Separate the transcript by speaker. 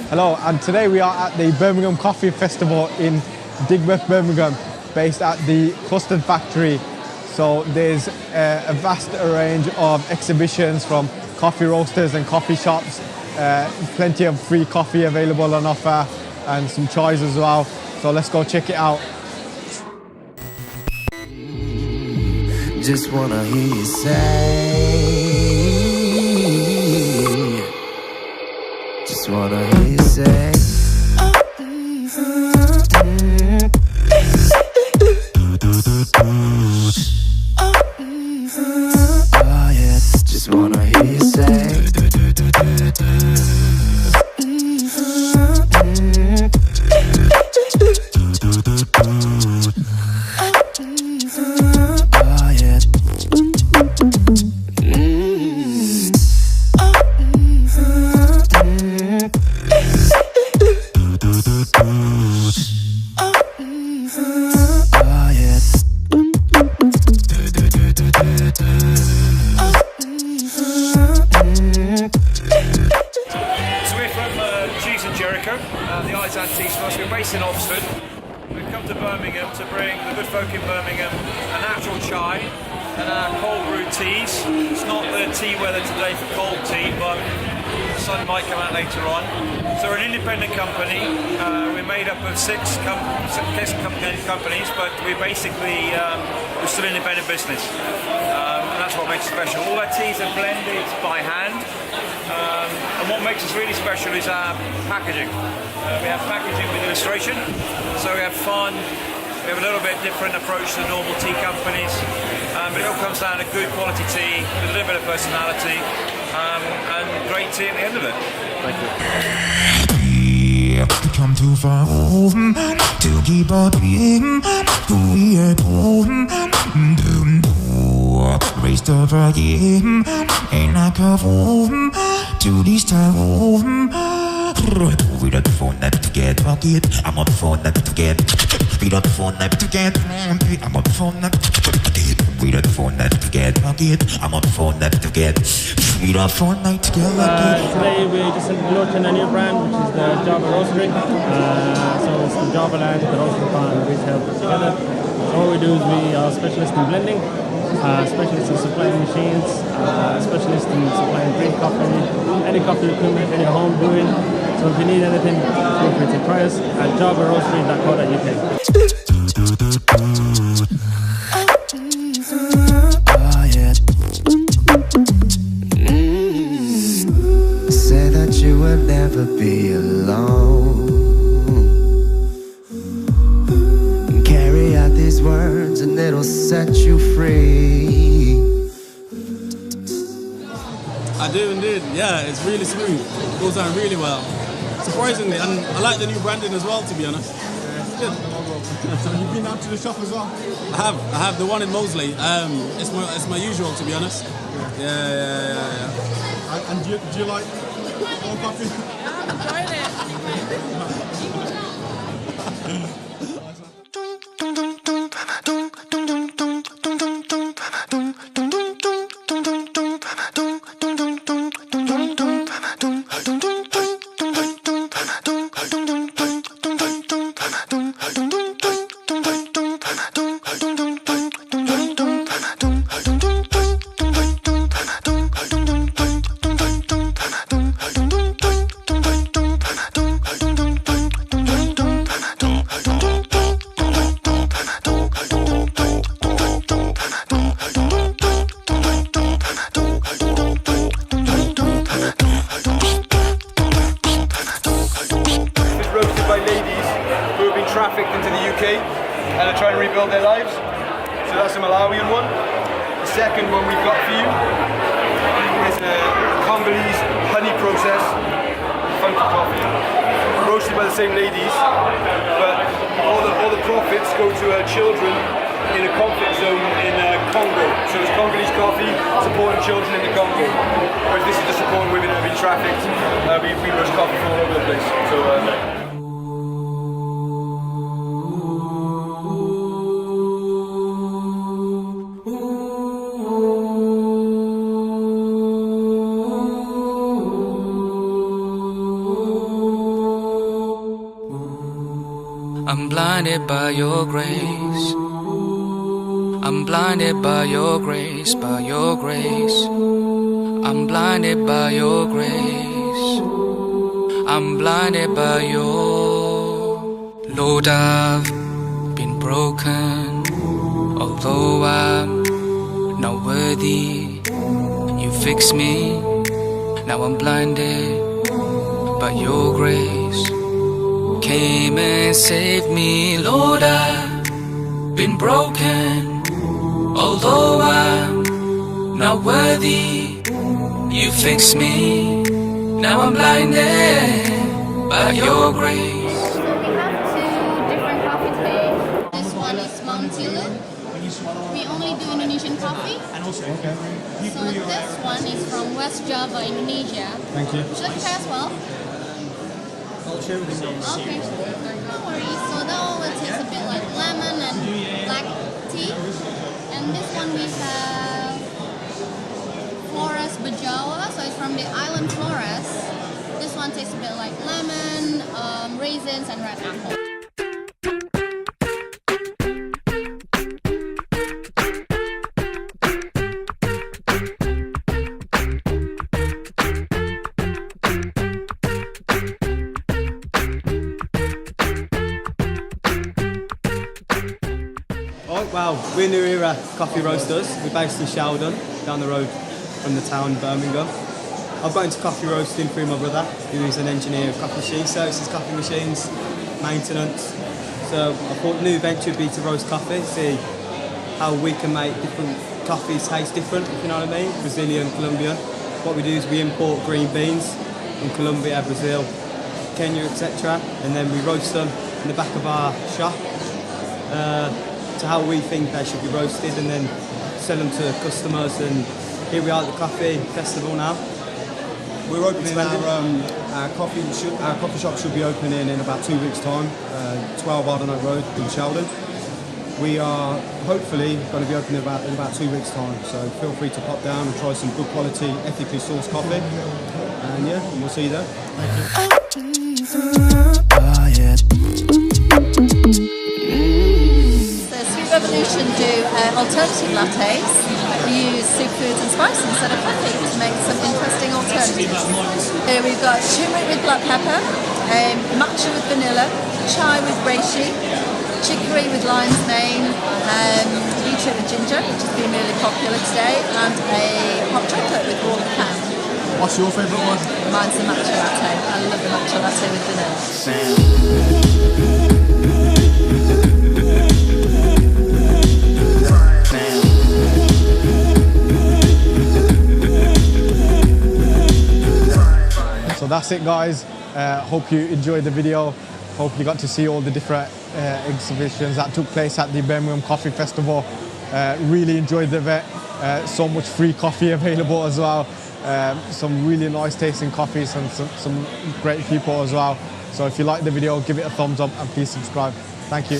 Speaker 1: Hello, and today we are at the Birmingham Coffee Festival in Digbeth, Birmingham, based at the Custard Factory. So there's a vast range of exhibitions from coffee roasters and coffee shops, plenty of free coffee available on offer and some choys as well. So let's go check it out.
Speaker 2: Just wanna hear you say, just wanna hear you say, oh yeah, just wanna hear you say,
Speaker 3: We're based in Oxford. We've come to Birmingham to bring the good folk in Birmingham a natural chai and our cold brewed teas. It's not the tea weather today for cold tea, but the sun might come out later on. So we're an independent company. We're made up of six companies, but we're basically we're still an independent business. And that's what makes it special. All our teas are blended by hand. And what makes us really special is our packaging. We have packaging with illustration, so we have fun. We have a little bit different approach to normal tea companies, but it all comes down to good quality tea, with a little bit of personality, and great tea at the end of it.
Speaker 2: Thank you.
Speaker 4: Come too far to keep on being who we are born. Raise the game, ain't like a form to this time. We don't phone that to get bucket. I'm on phone that to get. We don't phone that to get. I'm on phone that to get. We don't phone that to get bucket. I'm on phone that to get. We don't phone that to get lucky.
Speaker 5: Today we're just launching a new brand, which is the Java Roastery. So it's the Java land, the roastery bar and retail put together. So what we do is we are specialists in blending, specialists in supplying machines, specialists in supplying green coffee, any coffee equipment, any home brewing. So if you need anything, feel free to try us at javaroastery.co.uk.
Speaker 2: Oh yeah. Say that you will never be alone. Carry out these words and it'll set you free.
Speaker 6: I do indeed, yeah, it's really smooth. It goes down really well. Surprisingly, and I like the new branding as well, to be honest. Yeah, it's good.
Speaker 1: So you've been out to the shop as well?
Speaker 6: I have the one in Moseley. It's my usual, to be honest. Yeah.
Speaker 1: And do you like cold coffee?
Speaker 7: I'm enjoying it.
Speaker 3: Trafficked into the UK and are trying to rebuild their lives. So that's a Malawian one. The second one we've got for you is a Congolese honey process funky coffee, roasted by the same ladies, but all the profits go to children in a conflict zone in Congo. So it's Congolese coffee supporting children in the Congo, whereas this is just supporting women that have been trafficked. We roast coffee from all over the place. So.
Speaker 7: I'm blinded by your grace. I'm blinded by your grace, by your grace. I'm blinded by your grace. I'm blinded by your. Lord, I've been broken, although I'm not worthy. You fix me, now I'm blinded by your grace. Came and saved me, Lord, I've been broken, although I'm not worthy. You fix me, now I'm blinded by your grace.
Speaker 8: So we have two different coffee today. This one is Mount Tilan. We only do Indonesian coffee.
Speaker 1: Okay.
Speaker 8: So this one is from West Java, Indonesia.
Speaker 1: Thank you.
Speaker 8: Would you like to try as well?
Speaker 1: I'll share with you.
Speaker 8: Okay, no worries. So that one will taste a bit like lemon and black tea. And this one we have Flores Bajawa, so it's from the island Flores. This one tastes a bit like lemon, raisins and red apple.
Speaker 9: Well, we're New Era Coffee Roasters. We're based in Sheldon, down the road from the town, Birmingham. I've got into coffee roasting through my brother, who is an engineer of coffee machines, services coffee machines, maintenance. So I thought the new venture would be to roast coffee, see how we can make different coffees taste different, if you know what I mean, Brazilian, Colombian. What we do is we import green beans from Colombia, Brazil, Kenya, etc. And then we roast them in the back of our shop. To how we think they should be roasted, and then sell them to customers. And here we are at the coffee festival now.
Speaker 10: We're opening our coffee shop should be opening in about 2 weeks' time, 12 Ardennock Road in Sheldon. We are hopefully going to be opening in about 2 weeks' time, so feel free to pop down and try some good quality, ethically sourced coffee. And yeah, we'll see you there. Thank you.
Speaker 11: Revolution do alternative lattes. We use superfoods and spices instead of coffee to make some interesting alternatives. Here we've got turmeric with black pepper, matcha with vanilla, chai with reishi, chicory with lion's mane, beetroot with ginger, which has been really popular today, and a hot chocolate with raw cacao.
Speaker 10: What's your favourite one?
Speaker 11: Mine's the matcha latte. I love the matcha latte with vanilla.
Speaker 1: So that's it, guys. Hope you enjoyed the video. Hope you got to see all the different exhibitions that took place at the Birmingham Coffee Festival. Really enjoyed the event. So much free coffee available as well. Some really nice tasting coffees and some great people as well. So if you like the video, give it a thumbs up and please subscribe. Thank you.